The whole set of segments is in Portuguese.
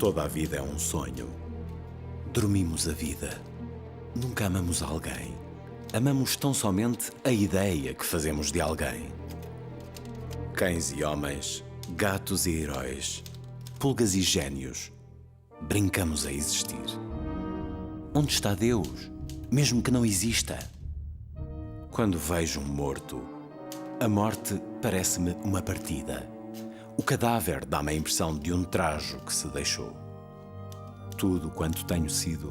Toda a vida é um sonho. Dormimos a vida. Nunca amamos alguém. Amamos tão somente a ideia que fazemos de alguém. Cães e homens, gatos e heróis, pulgas e génios. Brincamos a existir. Onde está Deus, mesmo que não exista? Quando vejo um morto, a morte parece-me uma partida. O cadáver dá-me a impressão de um trajo que se deixou. Tudo quanto tenho sido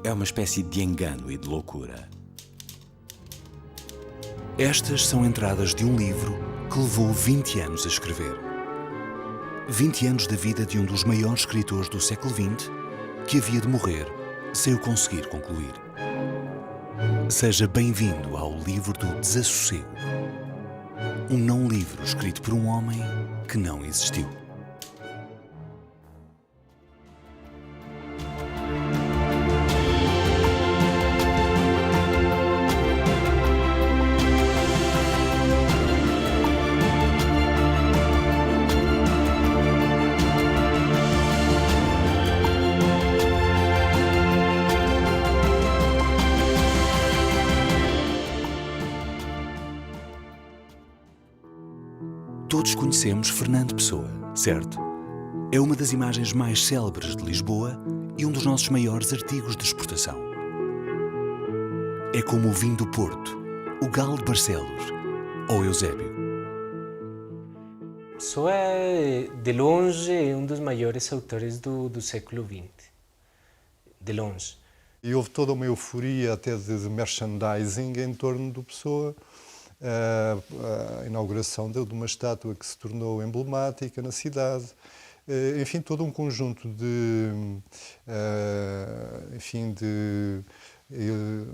é uma espécie de engano e de loucura. Estas são entradas de um livro que levou 20 anos a escrever. 20 anos da vida de um dos maiores escritores do século XX que havia de morrer sem o conseguir concluir. Seja bem-vindo ao livro do Desassossego. Um não livro escrito por um homem que não existiu. Todos conhecemos Fernando Pessoa, certo? É uma das imagens mais célebres de Lisboa e um dos nossos maiores artigos de exportação. É como o vinho do Porto, o Galo de Barcelos ou Eusébio. Pessoa é, de longe, um dos maiores autores do século XX. De longe. E houve toda uma euforia até de merchandising em torno do Pessoa. A inauguração de uma estátua que se tornou emblemática na cidade, enfim, todo um conjunto de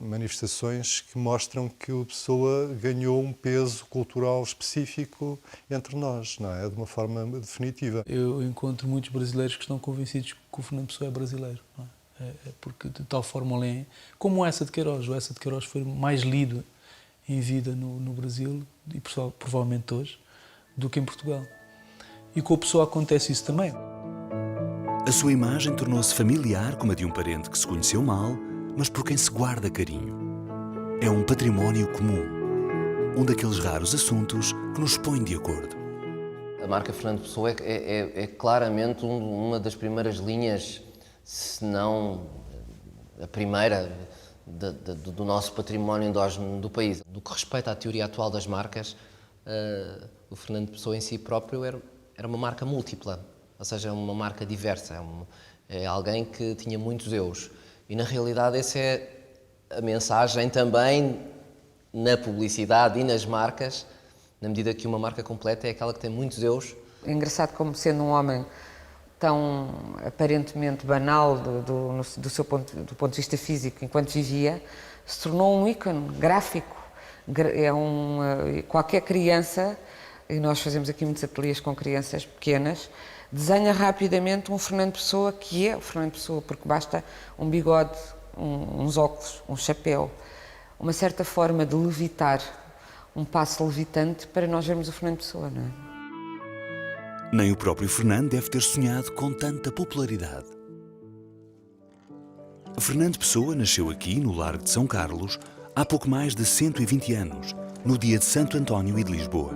manifestações que mostram que o Pessoa ganhou um peso cultural específico entre nós, não é? De uma forma definitiva. Eu encontro muitos brasileiros que estão convencidos que o Fernando Pessoa é brasileiro, não é? Porque de tal forma ele é, como o Essa de Queiroz. O Essa de Queiroz foi mais lido em vida no Brasil, e provavelmente hoje, do que em Portugal. E com a Pessoa acontece isso também. A sua imagem tornou-se familiar como a de um parente que se conheceu mal, mas por quem se guarda carinho. É um património comum, um daqueles raros assuntos que nos põe de acordo. A marca Fernando Pessoa é claramente uma das primeiras linhas, se não a primeira, do nosso património endógeno do país. No que respeita à teoria atual das marcas, o Fernando Pessoa em si próprio era uma marca múltipla, ou seja, uma marca diversa, é alguém que tinha muitos eus. E na realidade essa é a mensagem também na publicidade e nas marcas, na medida que uma marca completa é aquela que tem muitos eus. É engraçado como, sendo um homem tão aparentemente banal do ponto de vista físico enquanto vivia, se tornou um ícone gráfico. Qualquer criança, e nós fazemos aqui muitos ateliês com crianças pequenas, desenha rapidamente um Fernando Pessoa que é o Fernando Pessoa, porque basta um bigode, uns óculos, um chapéu, uma certa forma de levitar, um passo levitante para nós vermos o Fernando Pessoa, não é? Nem o próprio Fernando deve ter sonhado com tanta popularidade. Fernando Pessoa nasceu aqui, no Largo de São Carlos, há pouco mais de 120 anos, no dia de Santo António e de Lisboa.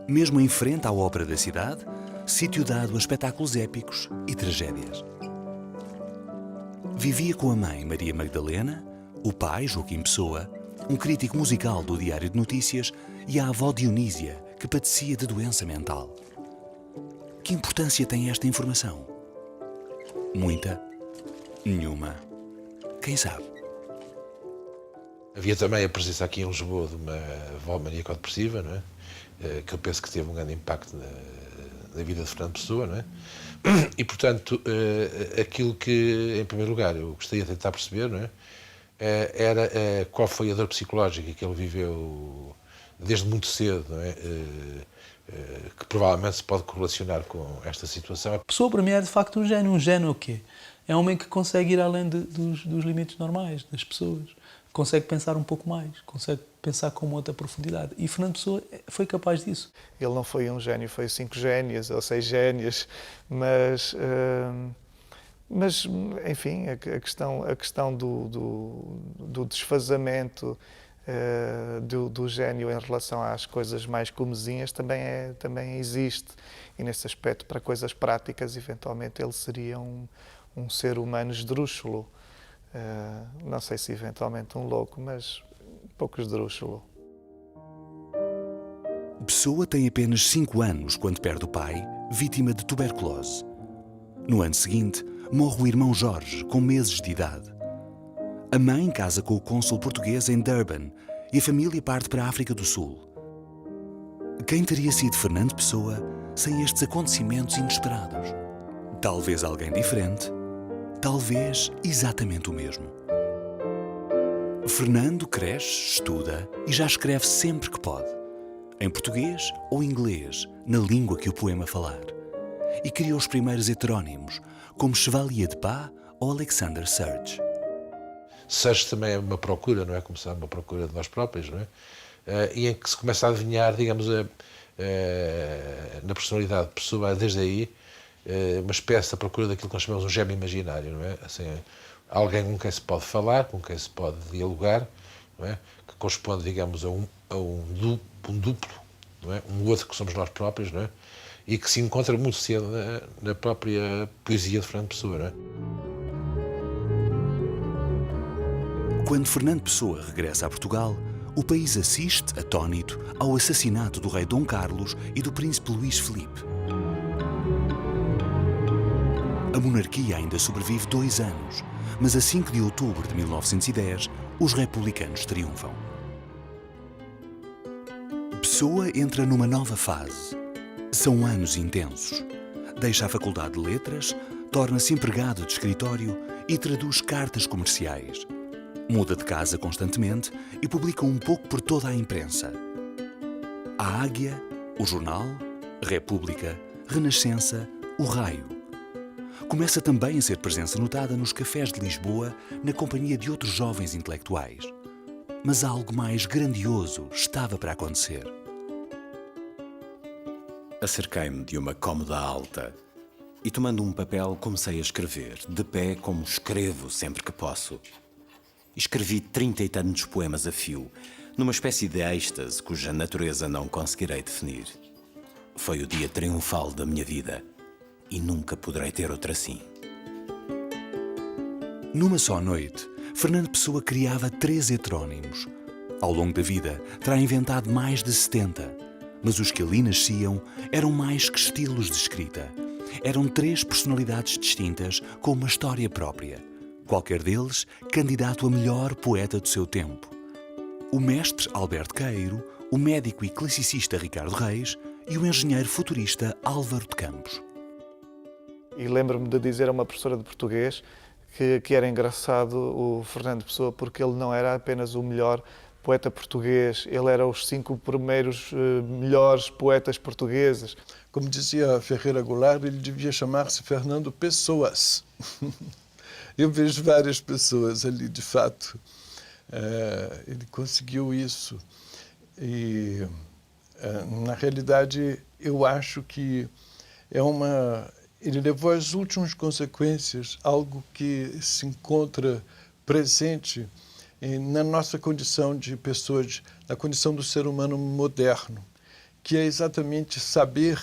Mesmo em frente à Ópera da cidade, sítio dado a espetáculos épicos e tragédias. Vivia com a mãe Maria Magdalena, o pai Joaquim Pessoa, um crítico musical do Diário de Notícias, e a avó Dionísia, que padecia de doença mental. Que importância tem esta informação? Muita? Nenhuma? Quem sabe? Havia também a presença aqui em Lisboa de uma avó maníaco-depressiva, não é? Que eu penso que teve um grande impacto na vida de Fernando Pessoa, não é? E, portanto, aquilo que, em primeiro lugar, eu gostaria de tentar perceber, não é? Era qual foi a dor psicológica que ele viveu desde muito cedo, não é? Que provavelmente se pode correlacionar com esta situação. A Pessoa, para mim, é de facto um gênio. Um gênio o quê? É um homem que consegue ir além dos limites normais das pessoas. consegue pensar um pouco mais, consegue pensar com outra profundidade. E Fernando Pessoa foi capaz disso. Ele não foi um gênio, foi 5 génios ou 6 génios, mas enfim, a questão do desfazamento do gênio em relação às coisas mais comezinhas também existe. E nesse aspecto, para coisas práticas, eventualmente ele seria um ser humano esdrúxulo. Não sei se eventualmente um louco, mas um pouco esdrúxulo. Pessoa tem apenas 5 anos quando perde o pai, vítima de tuberculose. No ano seguinte, morre o irmão Jorge, com meses de idade. A mãe casa com o cônsul português em Durban e a família parte para a África do Sul. Quem teria sido Fernando Pessoa sem estes acontecimentos inesperados? Talvez alguém diferente, talvez exatamente o mesmo. Fernando cresce, estuda e já escreve sempre que pode, em português ou inglês, na língua que o poema falar. E criou os primeiros heterónimos, como Chevalier de Pá ou Alexander Serge. Serge também é uma procura, não é? Começar uma procura de nós próprios, não é? E em que se começa a adivinhar, digamos, na personalidade de Pessoa, desde aí, uma espécie de procura daquilo que nós chamamos de um gêmeo imaginário, não é? Assim, alguém com quem se pode falar, com quem se pode dialogar, não é? Que corresponde, digamos, a um duplo, não é? Um outro que somos nós próprios, não é? E que se encontra muito cedo na própria poesia de Fernando Pessoa, não é? Quando Fernando Pessoa regressa a Portugal, o país assiste, atónito, ao assassinato do rei Dom Carlos e do príncipe Luís Filipe. A monarquia ainda sobrevive 2 anos, mas a 5 de outubro de 1910, os republicanos triunfam. Pessoa entra numa nova fase. São anos intensos. Deixa a Faculdade de Letras, torna-se empregado de escritório e traduz cartas comerciais. Muda de casa constantemente e publica um pouco por toda a imprensa. A Águia, o Jornal, República, Renascença, o Raio. Começa também a ser presença notada nos cafés de Lisboa, na companhia de outros jovens intelectuais. Mas algo mais grandioso estava para acontecer. Acerquei-me de uma cômoda alta e, tomando um papel, comecei a escrever, de pé como escrevo sempre que posso. Escrevi 30 e tantos poemas a fio, numa espécie de êxtase cuja natureza não conseguirei definir. Foi o dia triunfal da minha vida e nunca poderei ter outro assim. Numa só noite, Fernando Pessoa criava 3 heterónimos. Ao longo da vida, terá inventado mais de 70, mas os que ali nasciam eram mais que estilos de escrita. Eram 3 personalidades distintas com uma história própria. Qualquer deles candidato a melhor poeta do seu tempo. O mestre Alberto Caeiro, o médico e classicista Ricardo Reis e o engenheiro futurista Álvaro de Campos. E lembro-me de dizer a uma professora de português que era engraçado o Fernando Pessoa porque ele não era apenas o melhor poeta português, ele era os 5 primeiros melhores poetas portugueses. Como dizia Ferreira Goulart, ele devia chamar-se Fernando Pessoas. Eu vejo várias pessoas ali, de fato. Ele conseguiu isso. E, na realidade, eu acho que ele levou às últimas consequências algo que se encontra presente na nossa condição de pessoas, na condição do ser humano moderno, que é exatamente saber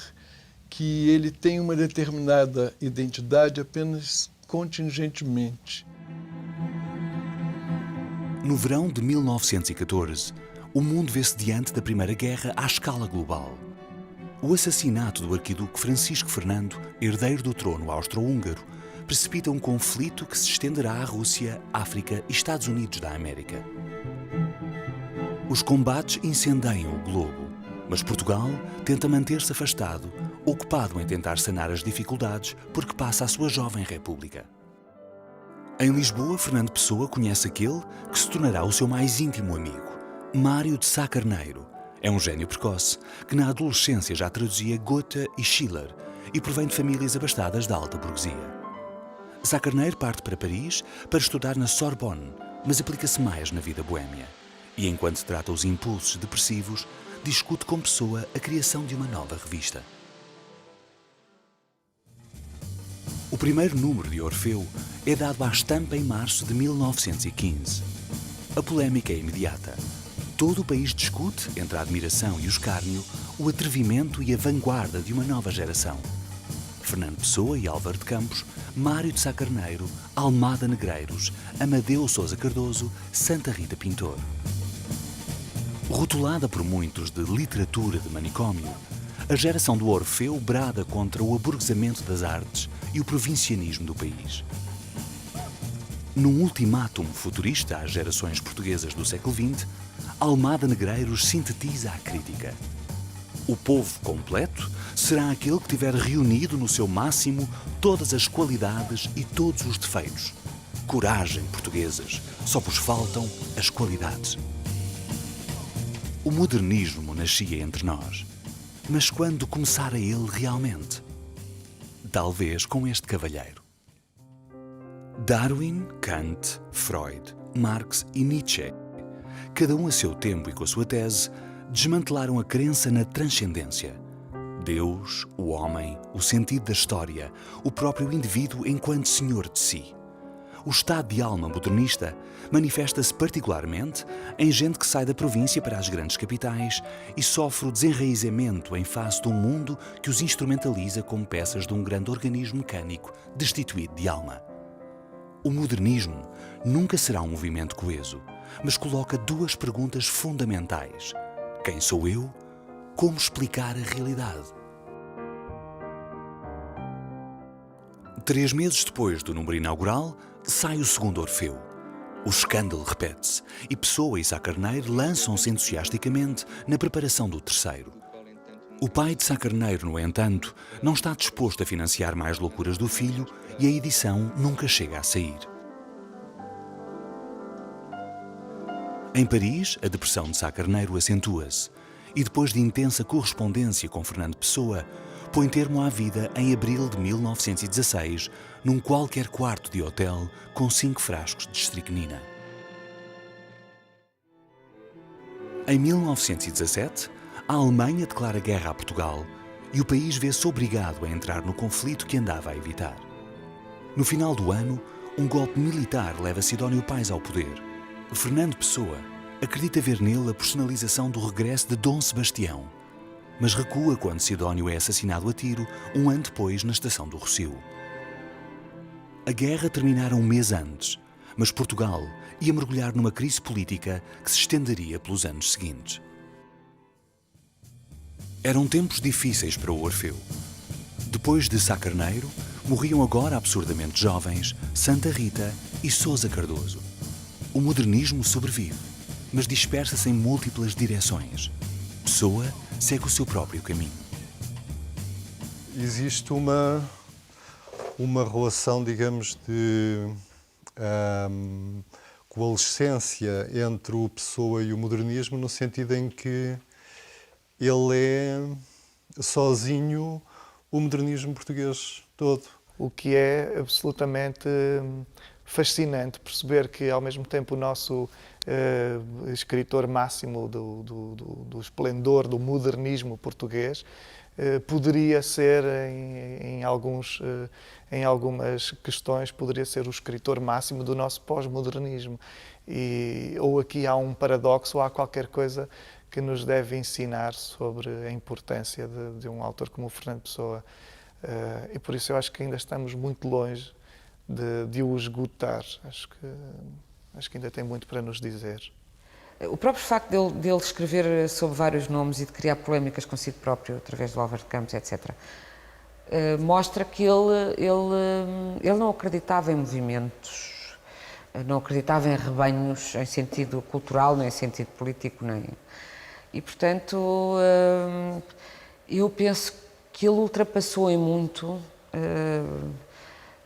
que ele tem uma determinada identidade apenas contingentemente. No verão de 1914, o mundo vê-se diante da Primeira Guerra à escala global. O assassinato do arquiduque Francisco Fernando, herdeiro do trono austro-húngaro, precipita um conflito que se estenderá à Rússia, África e Estados Unidos da América. Os combates incendeiam o globo, mas Portugal tenta manter-se afastado, ocupado em tentar sanar as dificuldades porque passa a sua jovem república. Em Lisboa, Fernando Pessoa conhece aquele que se tornará o seu mais íntimo amigo, Mário de Sá Carneiro. É um gênio precoce que na adolescência já traduzia Goethe e Schiller e provém de famílias abastadas da alta burguesia. Sá Carneiro parte para Paris para estudar na Sorbonne, mas aplica-se mais na vida boémia. E enquanto trata os impulsos depressivos, discute com Pessoa a criação de uma nova revista. O primeiro número de Orfeu é dado à estampa em março de 1915. A polémica é imediata. Todo o país discute, entre a admiração e o escárnio, o atrevimento e a vanguarda de uma nova geração. Fernando Pessoa e Álvaro de Campos, Mário de Sá Carneiro, Almada Negreiros, Amadeu Sousa Cardoso, Santa Rita Pintor. Rotulada por muitos de literatura de manicômio, a geração do Orfeu brada contra o aburguesamento das artes e o provincianismo do país. Num ultimátum futurista às gerações portuguesas do século XX, Almada Negreiros sintetiza a crítica. O povo completo será aquele que tiver reunido no seu máximo todas as qualidades e todos os defeitos. Coragem, portuguesas, só vos faltam as qualidades. O modernismo nascia entre nós, mas quando começara ele realmente? Talvez com este cavalheiro. Darwin, Kant, Freud, Marx e Nietzsche, cada um a seu tempo e com a sua tese, desmantelaram a crença na transcendência. Deus, o homem, o sentido da história, o próprio indivíduo enquanto senhor de si. O estado de alma modernista manifesta-se particularmente em gente que sai da província para as grandes capitais e sofre o desenraizamento em face de um mundo que os instrumentaliza como peças de um grande organismo mecânico destituído de alma. O modernismo nunca será um movimento coeso, mas coloca duas perguntas fundamentais. Quem sou eu? Como explicar a realidade? 3 meses depois do número inaugural, sai o segundo Orfeu. O escândalo repete-se e Pessoa e Sá Carneiro lançam-se entusiasticamente na preparação do terceiro. O pai de Sá Carneiro, no entanto, não está disposto a financiar mais loucuras do filho e a edição nunca chega a sair. Em Paris, a depressão de Sá Carneiro acentua-se e, depois de intensa correspondência com Fernando Pessoa, põe termo à vida em abril de 1916, num qualquer quarto de hotel com 5 frascos de estricnina. Em 1917, a Alemanha declara guerra a Portugal e o país vê-se obrigado a entrar no conflito que andava a evitar. No final do ano, um golpe militar leva Sidónio Pais ao poder. Fernando Pessoa acredita ver nele a personalização do regresso de Dom Sebastião, mas recua quando Sidónio é assassinado a tiro um ano depois na estação do Rossio. A guerra terminara um mês antes, mas Portugal ia mergulhar numa crise política que se estenderia pelos anos seguintes. Eram tempos difíceis para o Orfeu. Depois de Sá Carneiro, morriam agora absurdamente jovens Santa Rita e Sousa Cardoso. O modernismo sobrevive, mas dispersa-se em múltiplas direções. Pessoa segue o seu próprio caminho. Existe uma relação, digamos, de coalescência entre o Pessoa e o modernismo, no sentido em que ele é sozinho o modernismo português todo. O que é absolutamente fascinante perceber que, ao mesmo tempo, o nosso escritor máximo do esplendor do modernismo português poderia ser, em algumas questões, poderia ser o escritor máximo do nosso pós-modernismo. Ou aqui há um paradoxo, ou há qualquer coisa que nos deve ensinar sobre a importância de um autor como o Fernando Pessoa. E por isso eu acho que ainda estamos muito longe de o esgotar. Acho que ainda tem muito para nos dizer. O próprio facto dele escrever sobre vários nomes e de criar polémicas consigo próprio, através do Álvaro de Campos, etc., mostra que ele não acreditava em movimentos, não acreditava em rebanhos em sentido cultural, nem em sentido político, nem... E, portanto, eu penso que ele ultrapassou em muito,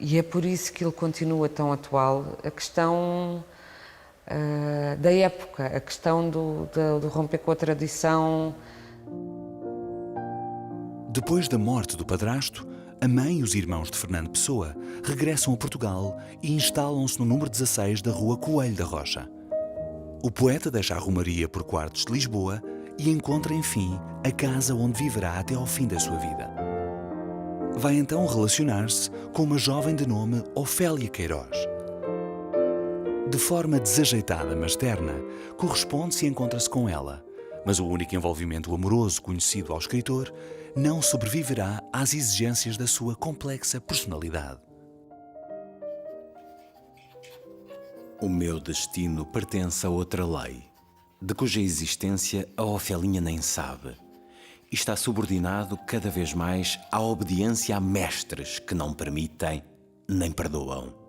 e é por isso que ele continua tão atual, a questão da época, a questão do romper com a tradição. Depois da morte do padrasto, A mãe e os irmãos de Fernando Pessoa regressam a Portugal e instalam-se no número 16 da Rua Coelho da Rocha. O poeta deixa a Romaria por Quartos de Lisboa e encontra, enfim, a casa onde viverá até ao fim da sua vida. Vai então relacionar-se com uma jovem de nome Ofélia Queiroz. De forma desajeitada mas terna, corresponde-se e encontra-se com ela, mas o único envolvimento amoroso conhecido ao escritor não sobreviverá às exigências da sua complexa personalidade. O meu destino pertence a outra lei, de cuja existência a Ofelinha nem sabe, e está subordinado cada vez mais à obediência a mestres que não permitem nem perdoam.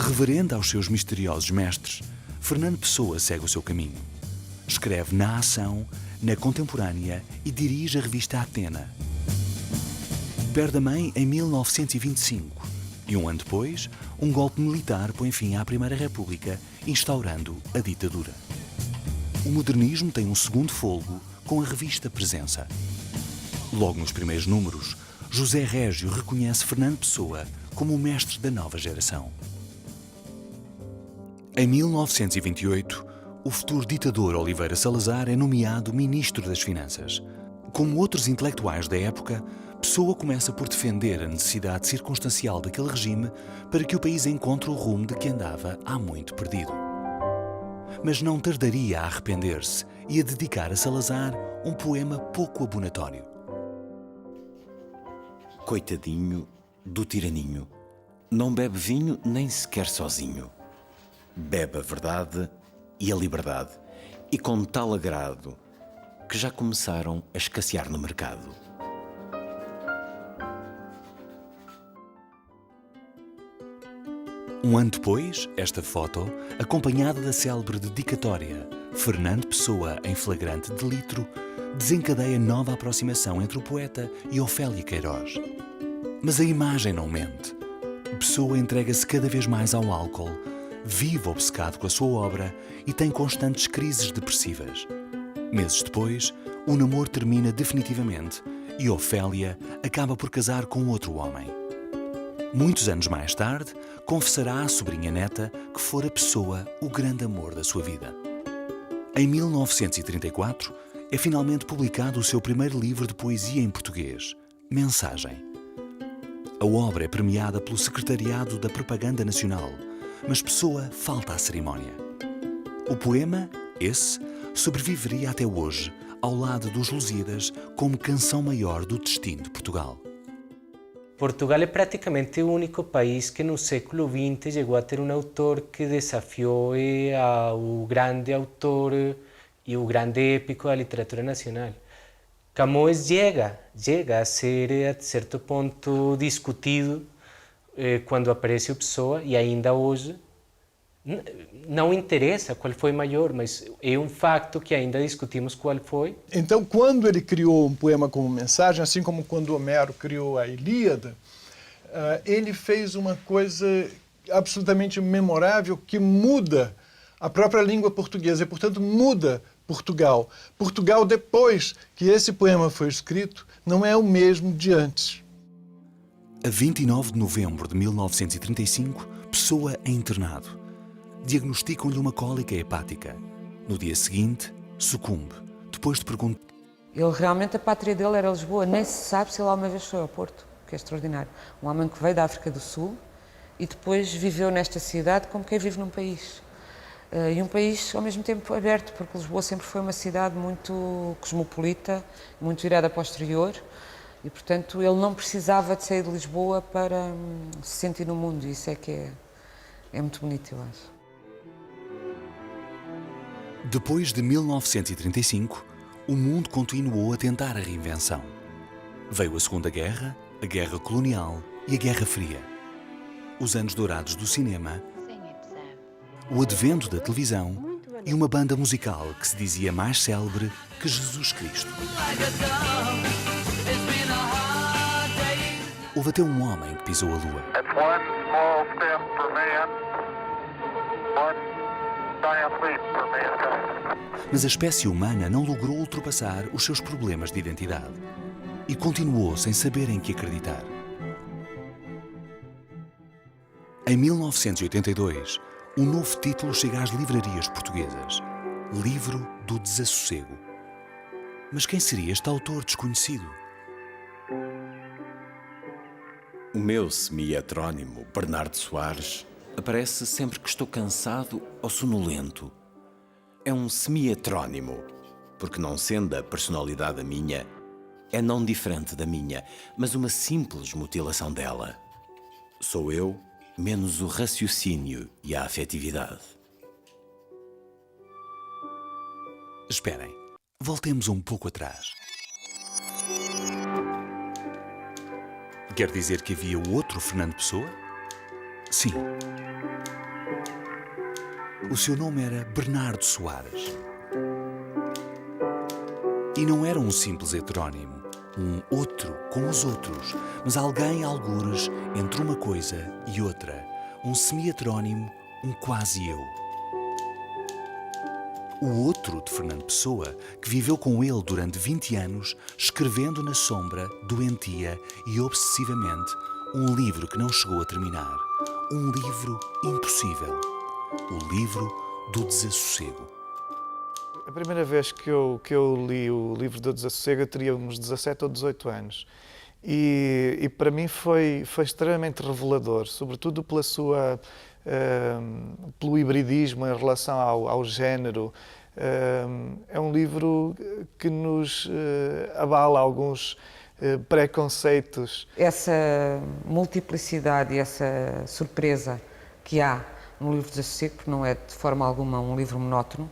Reverente aos seus misteriosos mestres, Fernando Pessoa segue o seu caminho. Escreve na ação, na contemporânea e dirige a revista Atena. Perde a mãe em 1925 e um ano depois, um golpe militar põe fim à Primeira República, instaurando a ditadura. O modernismo tem um segundo fôlego com a revista Presença. Logo nos primeiros números, José Régio reconhece Fernando Pessoa como o mestre da nova geração. Em 1928, o futuro ditador Oliveira Salazar é nomeado Ministro das Finanças. Como outros intelectuais da época, Pessoa começa por defender a necessidade circunstancial daquele regime para que o país encontre o rumo de que andava há muito perdido. Mas não tardaria a arrepender-se e a dedicar a Salazar um poema pouco abonatório. Coitadinho do tiraninho, não bebe vinho nem sequer sozinho. Bebe a verdade e a liberdade, e com tal agrado que já começaram a escassear no mercado. Um ano depois, esta foto, acompanhada da célebre dedicatória Fernando Pessoa em flagrante delito, desencadeia nova aproximação entre o poeta e Ofélia Queiroz. Mas a imagem não mente. Pessoa entrega-se cada vez mais ao álcool, vive obcecado com a sua obra e tem constantes crises depressivas. Meses depois, o namoro termina definitivamente e Ofélia acaba por casar com outro homem. Muitos anos mais tarde, confessará à sobrinha neta que fora Pessoa o grande amor da sua vida. Em 1934, é finalmente publicado o seu primeiro livro de poesia em português, Mensagem. A obra é premiada pelo Secretariado da Propaganda Nacional, mas Pessoa falta à cerimónia. O poema, esse, sobreviveria até hoje, ao lado dos Lusíadas, como canção maior do destino de Portugal. Portugal é praticamente o único país que no século XX chegou a ter um autor que desafiou o grande autor e o grande épico da literatura nacional. Camões chega a ser, a certo ponto, discutido quando aparece o Pessoa, e ainda hoje não interessa qual foi maior, mas é um facto que ainda discutimos qual foi. Então, quando ele criou um poema como Mensagem, assim como quando Homero criou a Ilíada, ele fez uma coisa absolutamente memorável que muda a própria língua portuguesa e, portanto, muda Portugal. Portugal, depois que esse poema foi escrito, não é o mesmo de antes. A 29 de novembro de 1935, Pessoa é internado. Diagnosticam-lhe uma cólica hepática. No dia seguinte, sucumbe. Depois de perguntar... Ele realmente, a pátria dele era Lisboa. Nem se sabe se ele alguma vez foi ao Porto, que é extraordinário. Um homem que veio da África do Sul e depois viveu nesta cidade como quem vive num país. E um país, ao mesmo tempo, aberto, porque Lisboa sempre foi uma cidade muito cosmopolita, muito virada para o exterior. E, portanto, ele não precisava de sair de Lisboa para se sentir no mundo. Isso é que é muito bonito, eu acho. Depois de 1935, o mundo continuou a tentar a reinvenção. Veio a Segunda Guerra, a Guerra Colonial e a Guerra Fria. Os anos dourados do cinema, o advento da televisão e uma banda musical que se dizia mais célebre que Jesus Cristo. Houve até um homem que pisou a lua. Mas a espécie humana não logrou ultrapassar os seus problemas de identidade e continuou sem saber em que acreditar. Em 1982, um novo título chega às livrarias portuguesas: Livro do Desassossego. Mas quem seria este autor desconhecido? O meu semi-heterónimo, Bernardo Soares, aparece sempre que estou cansado ou sonolento. É um semi-heterónimo, porque não sendo a personalidade a minha, é não diferente da minha, mas uma simples mutilação dela. Sou eu, menos o raciocínio e a afetividade. Esperem, voltemos um pouco atrás. Quer dizer que havia outro Fernando Pessoa? Sim. O seu nome era Bernardo Soares. E não era um simples heterónimo, um outro como os outros, mas alguém algures entre uma coisa e outra, um semi-heterónimo, um quase eu. O outro de Fernando Pessoa, que viveu com ele durante 20 anos, escrevendo na sombra, doentia e obsessivamente, um livro que não chegou a terminar. Um livro impossível. O livro do desassossego. A primeira vez que eu li o livro do Desassossego, eu teria uns 17 ou 18 anos. E para mim foi extremamente revelador, sobretudo pela sua, pelo hibridismo em relação ao género. É um livro que nos abala alguns preconceitos. Essa multiplicidade e essa surpresa que há no livro do Desassossego, porque não é de forma alguma um livro monótono,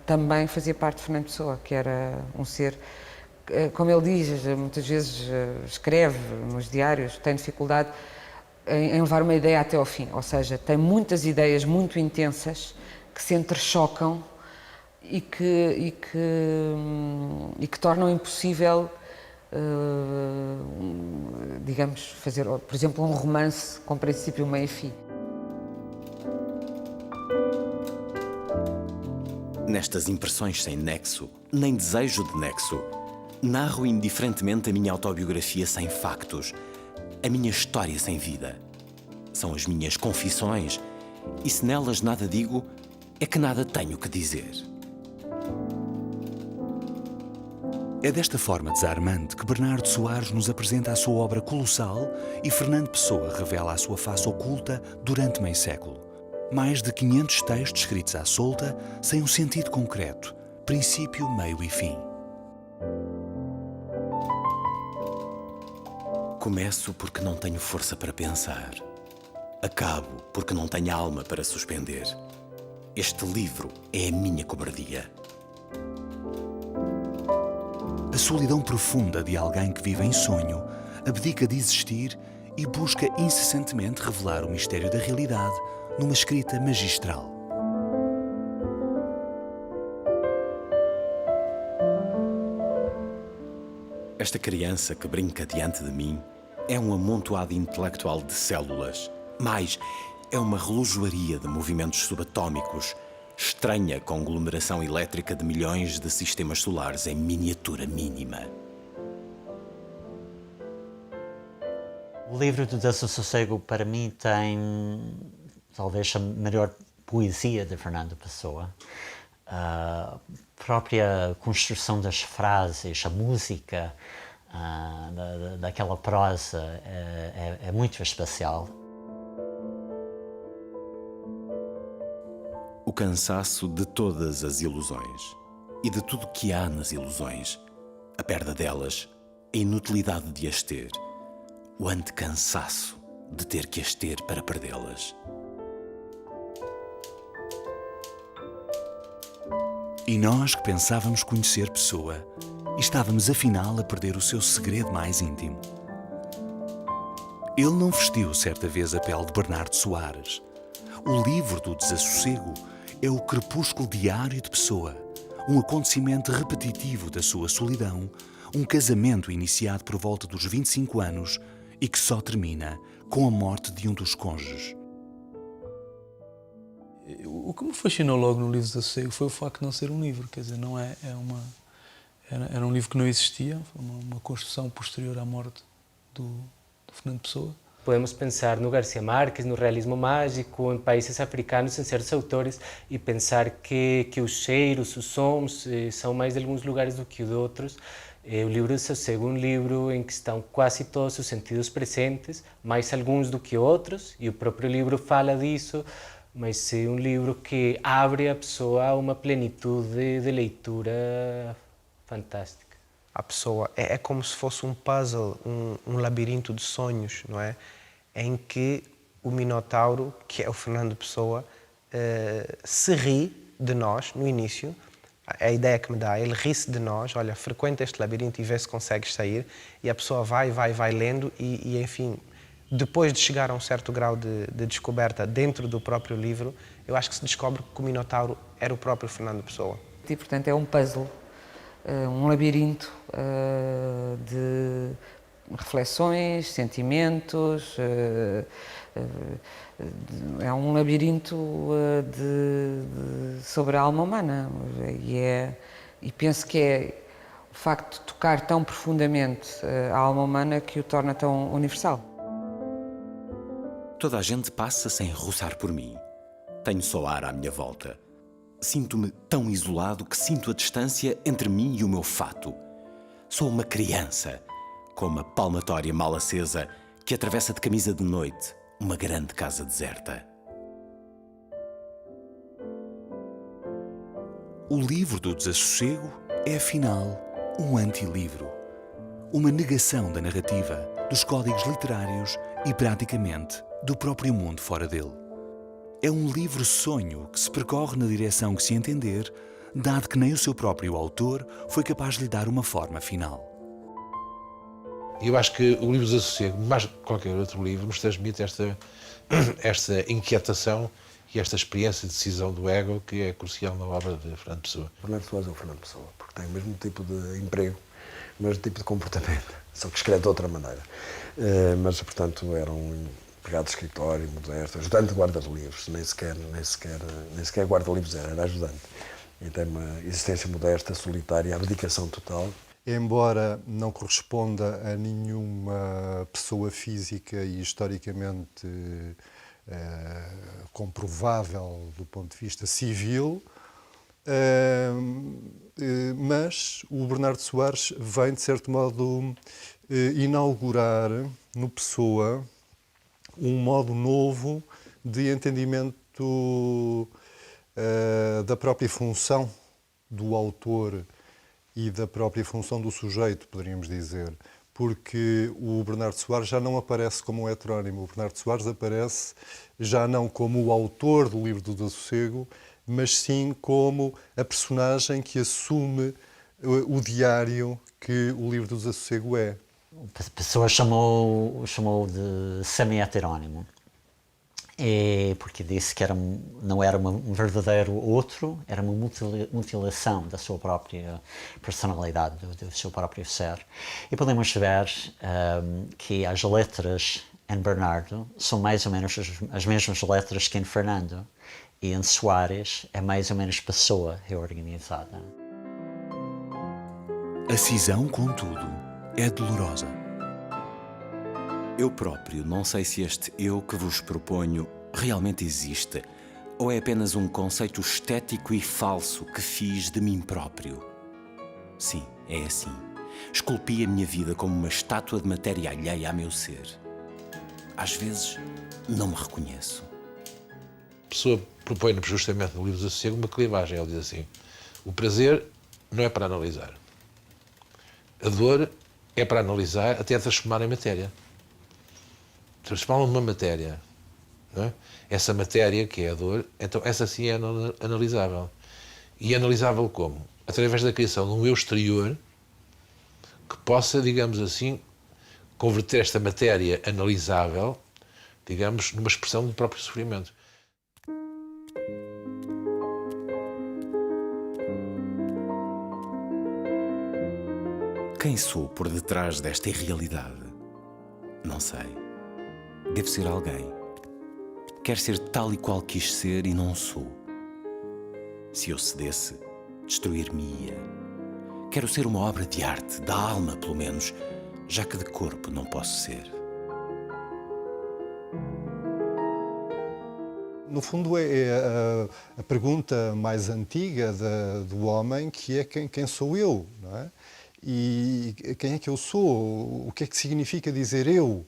também fazia parte de Fernando Pessoa, que era um ser, como ele diz, muitas vezes escreve nos diários, tem dificuldade em levar uma ideia até ao fim, ou seja, tem muitas ideias muito intensas que se entrechocam e que tornam impossível, digamos, fazer, por exemplo, um romance com princípio, meio e fim. Nestas impressões sem nexo, nem desejo de nexo, narro indiferentemente a minha autobiografia sem factos, a minha história sem vida. São as minhas confissões, e se nelas nada digo, é que nada tenho que dizer. É desta forma desarmante que Bernardo Soares nos apresenta a sua obra colossal e Fernando Pessoa revela a sua face oculta durante meio século. Mais de 500 textos escritos à solta, sem um sentido concreto, princípio, meio e fim. Começo porque não tenho força para pensar. Acabo porque não tenho alma para suspender. Este livro é a minha cobardia. A solidão profunda de alguém que vive em sonho, abdica de existir e busca incessantemente revelar o mistério da realidade numa escrita magistral. Esta criança que brinca diante de mim é um amontoado intelectual de células, mais é uma relojoaria de movimentos subatômicos, estranha conglomeração elétrica de milhões de sistemas solares em miniatura mínima. O livro do Desassossego, para mim, tem talvez a melhor poesia de Fernando Pessoa. A própria construção das frases, a música daquela prosa é muito especial. O cansaço de todas as ilusões e de tudo que há nas ilusões, a perda delas, a inutilidade de as ter, o antecansaço de ter que as ter para perdê-las. E nós que pensávamos conhecer Pessoa, estávamos afinal a perder o seu segredo mais íntimo. Ele não vestiu certa vez a pele de Bernardo Soares. O livro do Desassossego é o crepúsculo diário de Pessoa, um acontecimento repetitivo da sua solidão, um casamento iniciado por volta dos 25 anos e que só termina com a morte de um dos cônjuges. O que me fascinou logo no livro Desassossego foi o facto de não ser um livro, quer dizer, não era um livro que não existia, foi uma construção posterior à morte do Fernando Pessoa. Podemos pensar no García Márquez, no realismo mágico, em países africanos, em certos autores, e pensar que os cheiros, os sons, são mais de alguns lugares do que de outros. O livro Desassossego é um livro em que estão quase todos os sentidos presentes, mais alguns do que outros, e o próprio livro fala disso, mas é um livro que abre a pessoa a uma plenitude de leitura fantástica. A pessoa é como se fosse um puzzle, um labirinto de sonhos, não é? Em que o Minotauro, que é o Fernando Pessoa, se ri de nós no início. A ideia que me dá, ele ri-se de nós, olha, frequenta este labirinto e vê se consegues sair, e a pessoa vai lendo e enfim, depois de chegar a um certo grau de descoberta dentro do próprio livro, eu acho que se descobre que o Minotauro era o próprio Fernando Pessoa. E, portanto, é um puzzle, um labirinto de reflexões, sentimentos, é um labirinto sobre a alma humana e penso que é o facto de tocar tão profundamente a alma humana que o torna tão universal. Toda a gente passa sem roçar por mim. Tenho só ar à minha volta. Sinto-me tão isolado que sinto a distância entre mim e o meu fato. Sou uma criança, com uma palmatória mal acesa que atravessa de camisa de noite uma grande casa deserta. O livro do Desassossego é, afinal, um antilivro. Uma negação da narrativa, dos códigos literários e, praticamente, do próprio mundo fora dele. É um livro-sonho que se percorre na direção que se entender, dado que nem o seu próprio autor foi capaz de lhe dar uma forma final. Eu acho que o livro Desassossego, mais que qualquer outro livro, nos transmite esta inquietação e esta experiência de decisão do ego que é crucial na obra de Fernando Pessoa. Fernando Pessoa é o Fernando Pessoa, porque tem o mesmo tipo de emprego, o mesmo tipo de comportamento, só que escreve de outra maneira. Mas, portanto, era um empregado de escritório, modesto, ajudante de guarda de livros, nem sequer guarda-livros era ajudante. E tem uma existência modesta, solitária, abdicação total. Embora não corresponda a nenhuma pessoa física e historicamente comprovável do ponto de vista civil, mas o Bernardo Soares vem, de certo modo, inaugurar no Pessoa um modo novo de entendimento da própria função do autor e da própria função do sujeito, poderíamos dizer, porque o Bernardo Soares já não aparece como um heterónimo. O Bernardo Soares aparece já não como o autor do livro do Desassossego, mas sim como a personagem que assume o diário que o livro do Desassossego é. A pessoa chamou de semi-heterónimo. Porque disse que não era um verdadeiro outro, era uma mutilação da sua própria personalidade, do seu próprio ser. E podemos ver que as letras em Bernardo são mais ou menos as mesmas letras que em Fernando, e em Soares é mais ou menos pessoa reorganizada. A cisão, contudo, é dolorosa. Eu próprio não sei se este eu que vos proponho realmente existe, ou é apenas um conceito estético e falso que fiz de mim próprio. Sim, é assim. Esculpi a minha vida como uma estátua de matéria alheia a meu ser. Às vezes, não me reconheço. A pessoa propõe-nos justamente no livro Desassossego uma clivagem. Ele diz assim: o prazer não é para analisar. A dor é para analisar até transformar em matéria. Transformá-la numa matéria. Não é? Essa matéria, que é a dor, então essa sim é analisável. E analisável como? Através da criação de um eu exterior que possa, digamos assim, converter esta matéria analisável, digamos, numa expressão do próprio sofrimento. Quem sou por detrás desta irrealidade? Não sei. Devo ser alguém. quer ser tal e qual quis ser e não sou. Se eu cedesse, destruir-me-ia. Quero ser uma obra de arte, da alma pelo menos, já que de corpo não posso ser. No fundo, é a pergunta mais antiga do homem, que é quem sou eu, não é? E quem é que eu sou? O que é que significa dizer eu?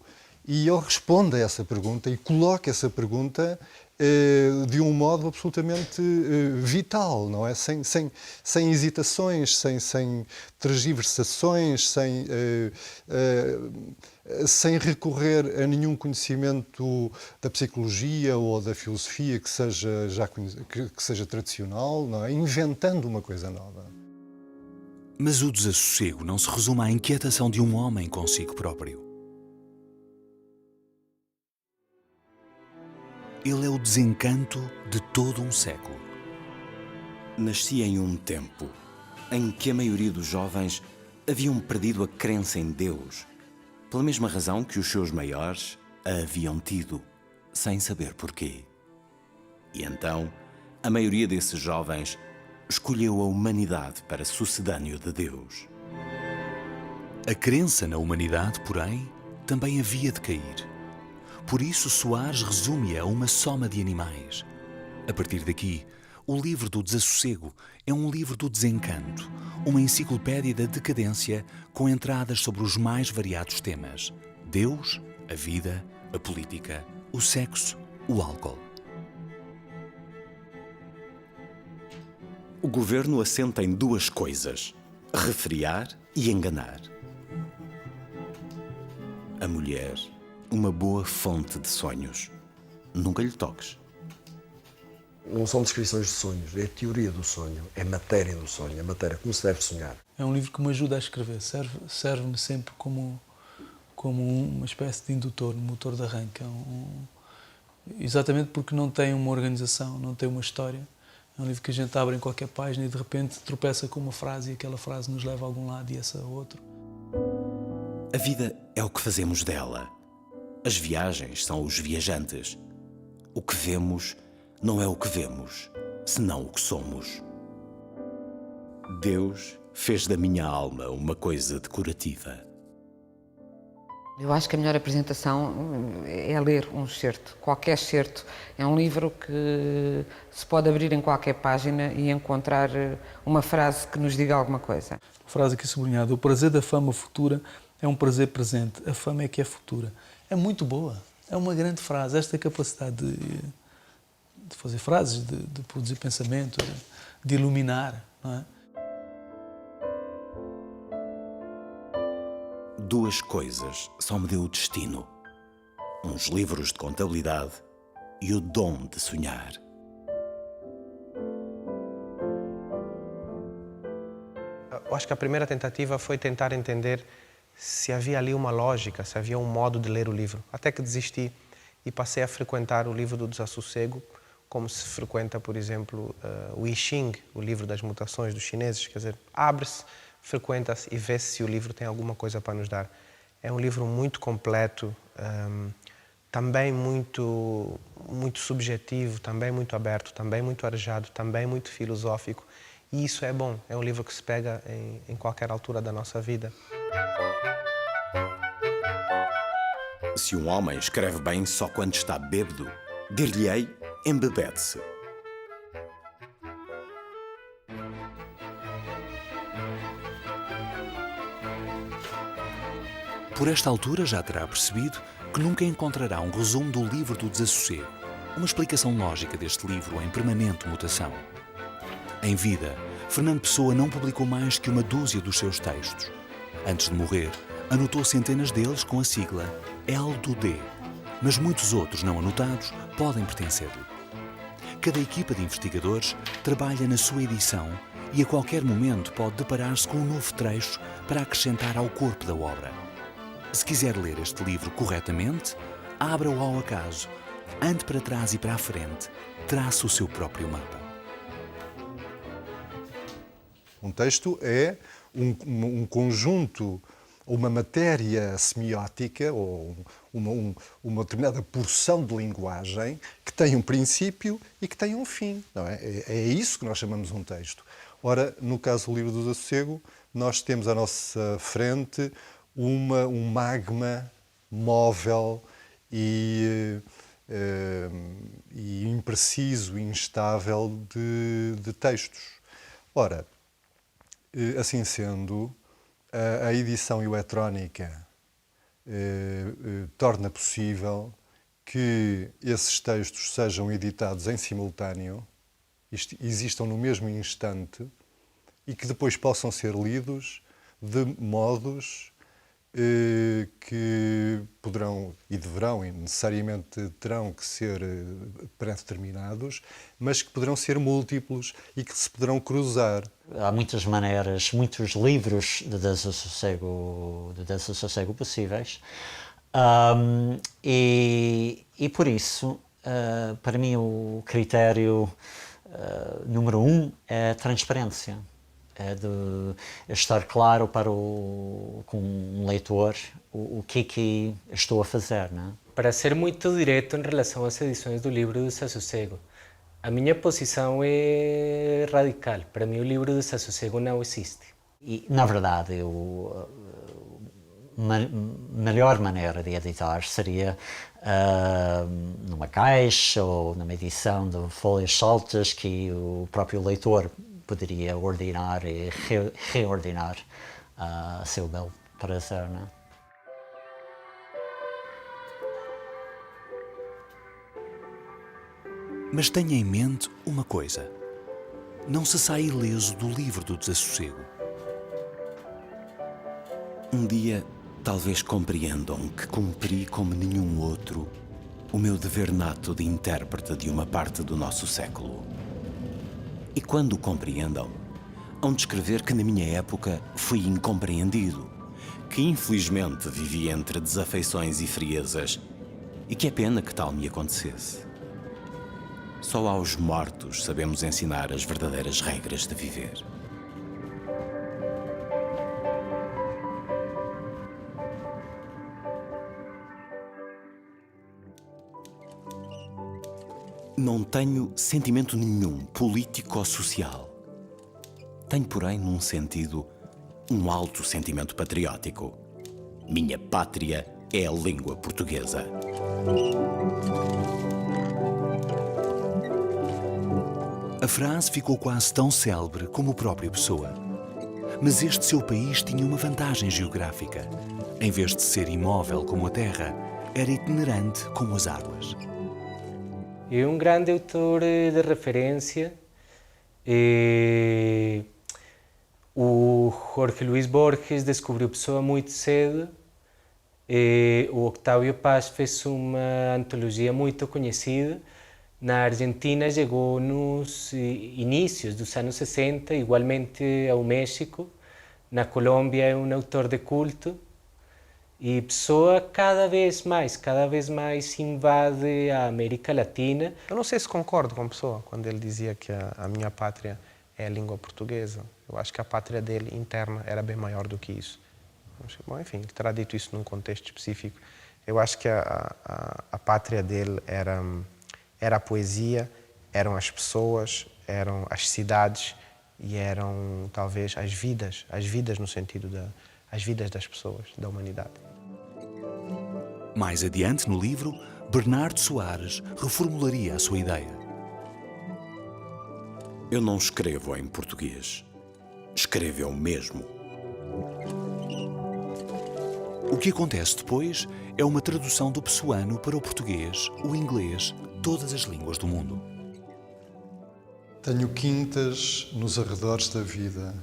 E ele responde a essa pergunta e coloca essa pergunta de um modo absolutamente vital, não é? Sem hesitações, sem tergiversações, sem recorrer a nenhum conhecimento da psicologia ou da filosofia que seja tradicional, não é? Inventando uma coisa nova. Mas o desassossego não se resume à inquietação de um homem consigo próprio. Ele é o desencanto de todo um século. Nasci em um tempo em que a maioria dos jovens haviam perdido a crença em Deus, pela mesma razão que os seus maiores a haviam tido, sem saber porquê. E então, a maioria desses jovens escolheu a humanidade para sucedâneo de Deus. A crença na humanidade, porém, também havia de cair. Por isso, Soares resume-a a uma soma de animais. A partir daqui, o livro do desassossego é um livro do desencanto, uma enciclopédia da decadência com entradas sobre os mais variados temas: Deus, a vida, a política, o sexo, o álcool. O governo assenta em duas coisas: refriar e enganar. A mulher, uma boa fonte de sonhos. Nunca lhe toques. Não são descrições de sonhos, é a teoria do sonho, é a matéria do sonho, a matéria, como se deve sonhar. É um livro que me ajuda a escrever, serve-me sempre como uma espécie de indutor, um motor de arranque. Exatamente porque não tem uma organização, não tem uma história. É um livro que a gente abre em qualquer página e de repente tropeça com uma frase e aquela frase nos leva a algum lado e essa a outro. A vida é o que fazemos dela. As viagens são os viajantes. O que vemos não é o que vemos, senão o que somos. Deus fez da minha alma uma coisa decorativa. Eu acho que a melhor apresentação é ler um excerto, qualquer excerto. É um livro que se pode abrir em qualquer página e encontrar uma frase que nos diga alguma coisa. Uma frase aqui sublinhada: o prazer da fama futura é um prazer presente, a fama é que é futura. É muito boa, é uma grande frase. Esta capacidade de fazer frases, de produzir pensamento, de iluminar, não é? Duas coisas só me deu o destino: uns livros de contabilidade e o dom de sonhar. Eu acho que a primeira tentativa foi tentar entender se havia ali uma lógica, se havia um modo de ler o livro. Até que desisti e passei a frequentar o livro do desassossego, como se frequenta, por exemplo, o I Ching, o livro das mutações dos chineses. Quer dizer, abre-se, frequenta-se e vê-se se o livro tem alguma coisa para nos dar. É um livro muito completo, também muito subjetivo, também muito aberto, também muito arejado, também muito filosófico. E isso é bom, é um livro que se pega em qualquer altura da nossa vida. Se um homem escreve bem só quando está bêbado, dir-lhe-ei, embebede-se. Por esta altura já terá percebido que nunca encontrará um resumo do livro do desassossego, uma explicação lógica deste livro em permanente mutação. Em vida, Fernando Pessoa não publicou mais que uma dúzia dos seus textos. Antes de morrer, anotou centenas deles com a sigla L/D, mas muitos outros não anotados podem pertencer-lhe. Cada equipa de investigadores trabalha na sua edição e a qualquer momento pode deparar-se com um novo trecho para acrescentar ao corpo da obra. Se quiser ler este livro corretamente, abra-o ao acaso, ande para trás e para a frente, trace o seu próprio mapa. Um texto é um conjunto, uma matéria semiótica ou uma determinada porção de linguagem que tem um princípio e que tem um fim. Não é? É isso que nós chamamos um texto. Ora, no caso do livro do Desassossego, nós temos à nossa frente um magma móvel e impreciso e instável de textos. Ora, assim sendo, a edição eletrónica torna possível que esses textos sejam editados em simultâneo, existam no mesmo instante e que depois possam ser lidos de modos que poderão e deverão e necessariamente terão que ser pré-determinados, mas que poderão ser múltiplos e que se poderão cruzar. Há muitas maneiras, muitos livros de desassossego possíveis. E por isso, para mim, o critério número 1 é a transparência. É de estar claro com um leitor o que estou a fazer, não é? Para ser muito direto em relação às edições do livro do Desassossego, a minha posição é radical. Para mim, o livro do Desassossego não existe. E, na verdade, a melhor maneira de editar seria numa caixa ou numa edição de folhas soltas que o próprio leitor poderia ordenar e reordenar a seu belo prazer, não é? Mas tenha em mente uma coisa: não se sai ileso do livro do Desassossego. Um dia, talvez compreendam que cumpri como nenhum outro o meu dever nato de intérprete de uma parte do nosso século. E quando o compreendam, hão de escrever que na minha época fui incompreendido, que infelizmente vivi entre desafeições e friezas e que é pena que tal me acontecesse. Só aos mortos sabemos ensinar as verdadeiras regras de viver. Não tenho sentimento nenhum político ou social. Tenho, porém, num sentido, um alto sentimento patriótico. Minha pátria é a língua portuguesa. A frase ficou quase tão célebre como o próprio Pessoa. Mas este seu país tinha uma vantagem geográfica. Em vez de ser imóvel como a terra, era itinerante como as águas. E um grande autor de referência, o Jorge Luis Borges descobriu Pessoa muito cedo. O Octavio Paz fez uma antologia muito conhecida. Na Argentina chegou nos inícios dos anos 60, igualmente ao México. Na Colômbia é um autor de culto. E Pessoa cada vez mais invade a América Latina. Eu não sei se concordo com a Pessoa quando ele dizia que a minha pátria é a língua portuguesa. Eu acho que a pátria dele interna era bem maior do que isso. Bom, enfim, ele terá dito isso num contexto específico. Eu acho que a pátria dele era a poesia, eram as pessoas, eram as cidades e eram talvez as vidas no sentido as vidas das pessoas, da humanidade. Mais adiante no livro, Bernardo Soares reformularia a sua ideia. Eu não escrevo em português. Escrevo eu mesmo. O que acontece depois é uma tradução do pessoano para o português, o inglês, todas as línguas do mundo. Tenho quintas nos arredores da vida.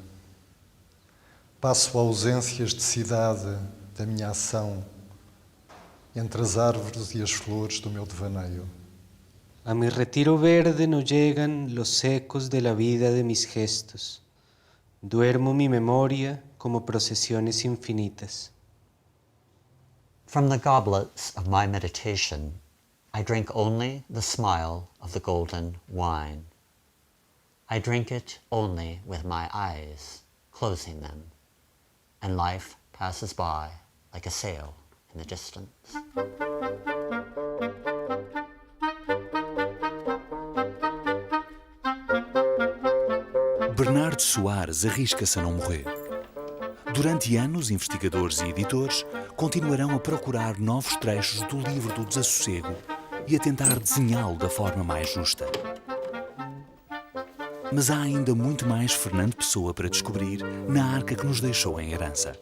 Passo ausências de cidade da minha ação entre as árvores e as flores do meu devaneio. A mi retiro verde no llegan los ecos de la vida de mis gestos. Duermo mi memoria como procesiones infinitas. From the goblets of my meditation, I drink only the smile of the golden wine. I drink it only with my eyes, closing them, and life passes by like a sail in the distance. Bernardo Soares arrisca-se a não morrer. Durante anos, investigadores e editores continuarão a procurar novos trechos do livro do Desassossego e a tentar desenhá-lo da forma mais justa. Mas há ainda muito mais Fernando Pessoa para descobrir na arca que nos deixou em herança.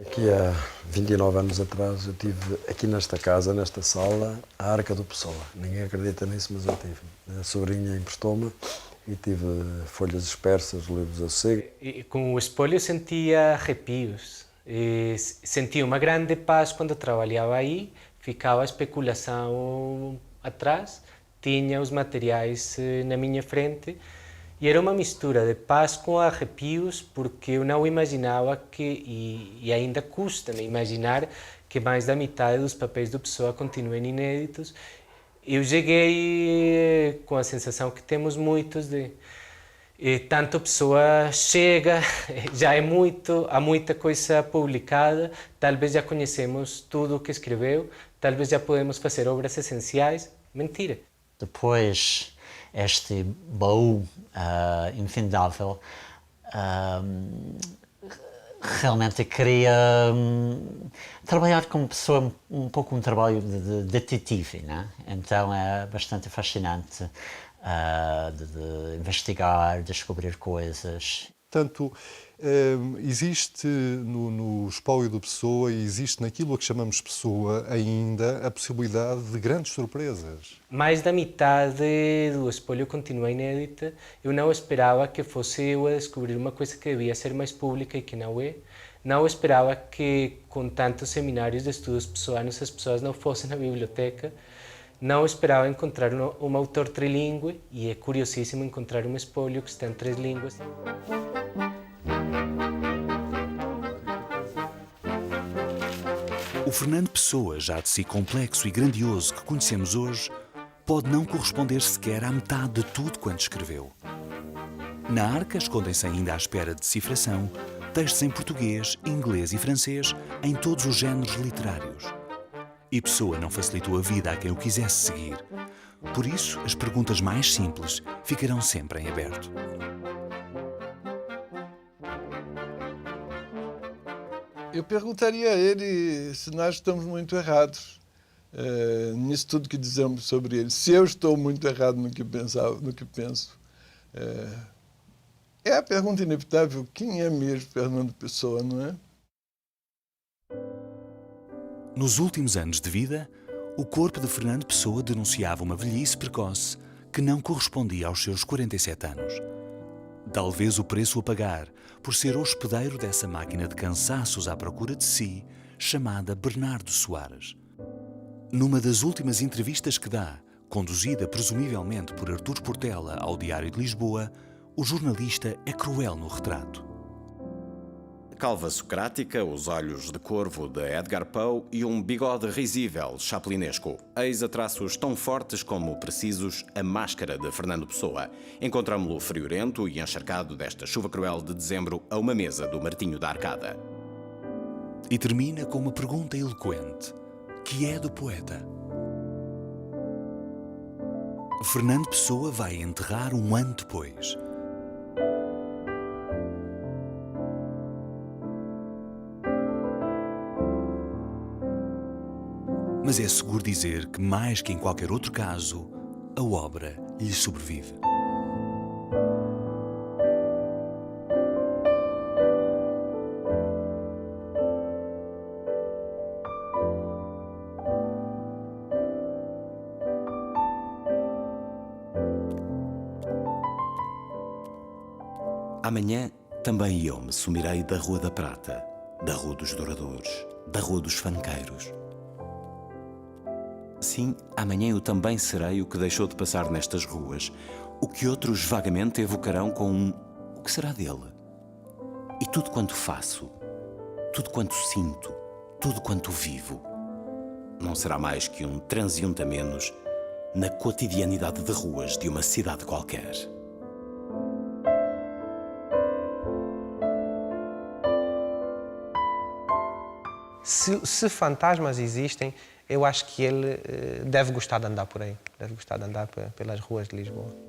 Aqui há 29 anos atrás eu tive aqui nesta casa, nesta sala, a Arca do Pessoa. Ninguém acredita nisso, mas eu tive. A sobrinha emprestou-me e tive folhas dispersas, livros a sossego. Com o espólio sentia arrepios. Sentia uma grande paz quando trabalhava aí. Ficava a especulação atrás, tinha os materiais na minha frente e era uma mistura de paz com arrepios, porque eu não imaginava e ainda custa-me imaginar que mais da metade dos papéis do Pessoa continuem inéditos. Eu cheguei com a sensação que temos muitos de... tanto Pessoa chega, já é muito, há muita coisa publicada, talvez já conhecemos tudo o que escreveu, talvez já podemos fazer obras essenciais. Mentira. Depois, este baú infindável, realmente queria trabalhar como pessoa, um pouco um trabalho de detetive, né? Então é bastante fascinante de investigar, descobrir coisas. Portanto, existe no espólio do Pessoa e existe naquilo a que chamamos Pessoa ainda a possibilidade de grandes surpresas. Mais da metade do espólio continua inédita. Eu não esperava que fosse eu a descobrir uma coisa que devia ser mais pública e que não é. Não esperava que, com tantos seminários de estudos pessoanos, as pessoas não fossem na biblioteca. Não esperava encontrar um autor trilingüe e é curiosíssimo encontrar um espólio que está em 3 línguas. O Fernando Pessoa, já de si complexo e grandioso que conhecemos hoje, pode não corresponder sequer à metade de tudo quanto escreveu. Na arca escondem-se ainda à espera de decifração textos em português, inglês e francês em todos os géneros literários. E Pessoa não facilitou a vida a quem o quisesse seguir. Por isso, as perguntas mais simples ficarão sempre em aberto. Eu perguntaria a ele se nós estamos muito errados nisso tudo que dizemos sobre ele. Se eu estou muito errado no que penso. É a pergunta inevitável: quem é mesmo Fernando Pessoa, não é? Nos últimos anos de vida, o corpo de Fernando Pessoa denunciava uma velhice precoce que não correspondia aos seus 47 anos. Talvez o preço a pagar por ser hospedeiro dessa máquina de cansaços à procura de si, chamada Bernardo Soares. Numa das últimas entrevistas que dá, conduzida presumivelmente por Artur Portela ao Diário de Lisboa, o jornalista é cruel no retrato. Calva socrática, os olhos de corvo de Edgar Poe e um bigode risível chaplinesco. Eis a traços tão fortes como precisos a máscara de Fernando Pessoa. Encontramo-lo friorento e encharcado desta chuva cruel de dezembro a uma mesa do Martinho da Arcada. E termina com uma pergunta eloquente, que é do poeta. Fernando Pessoa vai enterrar um ano depois. Mas é seguro dizer que, mais que em qualquer outro caso, a obra lhe sobrevive. Amanhã também eu me sumirei da Rua da Prata, da Rua dos Douradores, da Rua dos Fanqueiros. Sim, amanhã eu também serei o que deixou de passar nestas ruas, o que outros vagamente evocarão com um "o que será dele?". E tudo quanto faço, tudo quanto sinto, tudo quanto vivo, não será mais que um transeunte a menos na cotidianidade de ruas de uma cidade qualquer. Se fantasmas existem, eu acho que ele deve gostar de andar por aí, deve gostar de andar pelas ruas de Lisboa.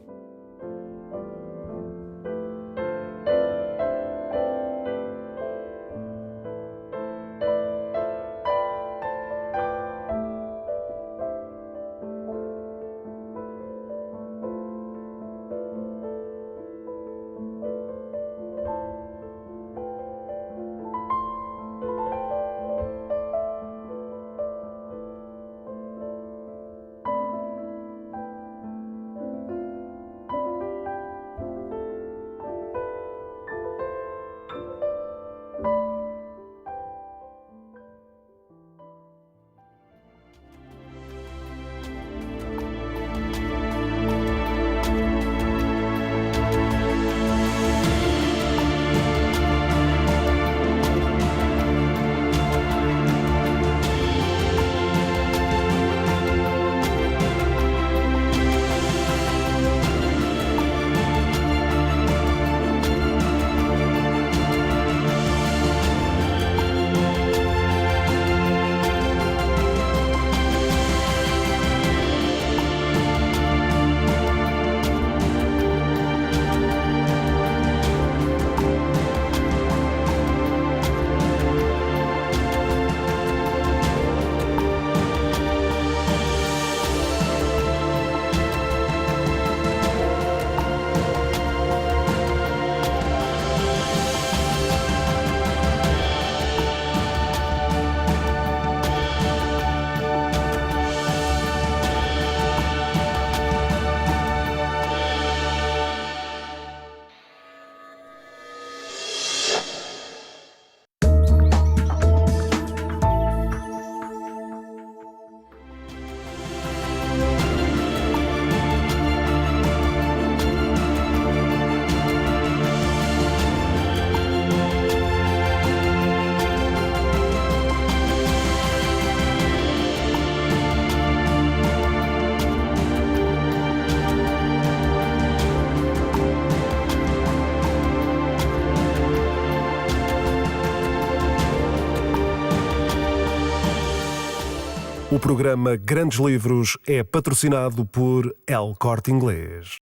O programa Grandes Livros é patrocinado por El Corte Inglês.